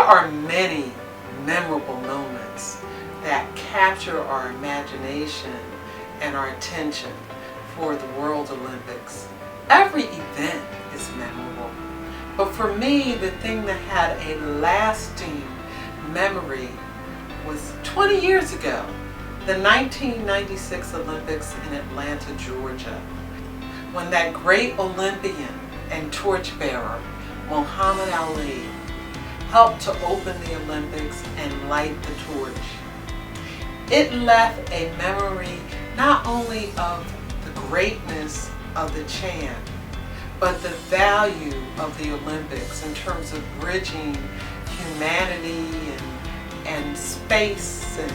are many memorable moments that capture our imagination and our attention for the World Olympics. Every event is memorable, but for me, the thing that had a lasting memory was 20 years ago, the 1996 Olympics in Atlanta, Georgia, when that great Olympian and torchbearer, Muhammad Ali, helped to open the Olympics and light the torch. It left a memory not only of the greatness of the champ, but the value of the Olympics in terms of bridging humanity and space and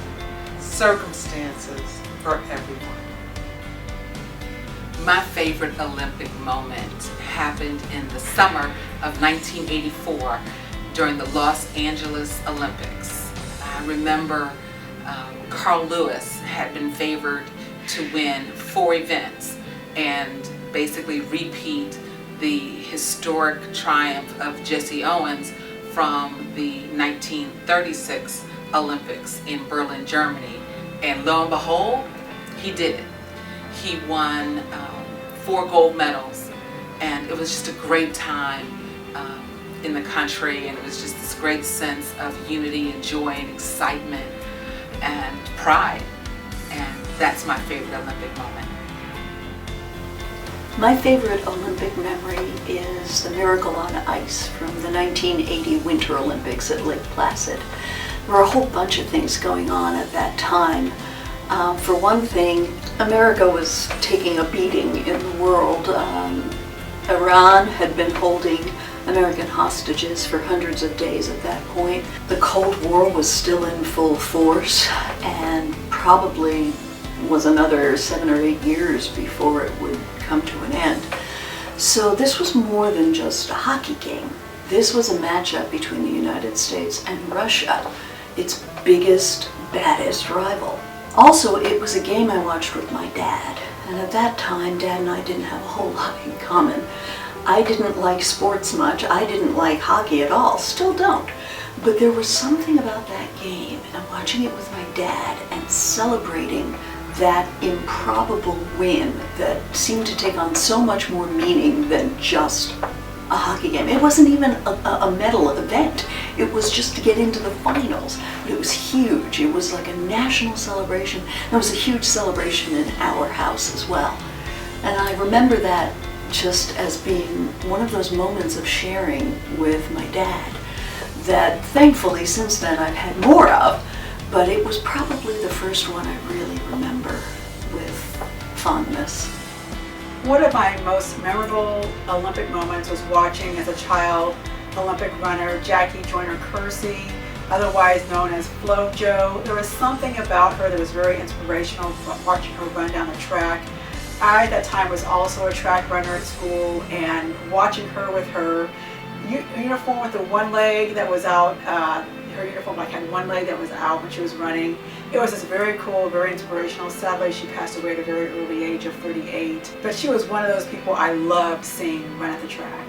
circumstances for everyone. My favorite Olympic moment happened in the summer of 1984 during the Los Angeles Olympics. I remember Carl Lewis had been favored to win 4 events and basically repeat the historic triumph of Jesse Owens from the 1936 Olympics in Berlin, Germany. And lo and behold, he did it. He won 4 gold medals, and it was just a great time in the country, and it was just this great sense of unity and joy and excitement and pride, and that's my favorite Olympic moment. My favorite Olympic memory is the Miracle on Ice from the 1980 Winter Olympics at Lake Placid. There were a whole bunch of things going on at that time. For one thing, America was taking a beating in the world. Iran had been holding American hostages for hundreds of days at that point. The Cold War was still in full force and probably was another 7 or 8 years before it would come to an end. So this was more than just a hockey game. This was a matchup between the United States and Russia, its biggest, baddest rival. Also, it was a game I watched with my dad, and at that time, Dad and I didn't have a whole lot in common. I didn't like sports much. I didn't like hockey at all, still don't. But there was something about that game and watching it with my dad and celebrating that improbable win that seemed to take on so much more meaning than just a hockey game. It wasn't even a medal event. It was just to get into the finals. But it was huge. It was like a national celebration. And it was a huge celebration in our house as well. And I remember that just as being one of those moments of sharing with my dad that thankfully since then I've had more of, but it was probably the first one I really remember with fondness. One of my most memorable Olympic moments was watching as a child Olympic runner Jackie Joyner-Kersee, otherwise known as FloJo. There was something about her that was very inspirational, watching her run down the track. I, at that time, was also a track runner at school, and watching her with her uniform with the one leg that was out, her uniform like had one leg that was out when she was running. It was just very cool, very inspirational. Sadly, she passed away at a very early age of 38. But she was one of those people I loved seeing run at the track.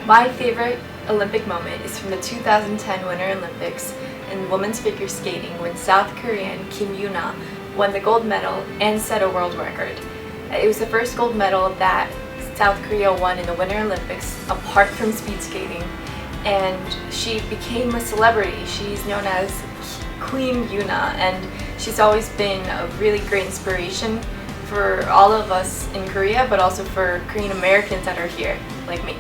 My favorite Olympic moment is from the 2010 Winter Olympics in women's figure skating when South Korean Kim Yoona won the gold medal and set a world record. It was the first gold medal that South Korea won in the Winter Olympics apart from speed skating, and she became a celebrity. She's known as Queen Yoona, and she's always been a really great inspiration for all of us in Korea, but also for Korean Americans that are here, like me.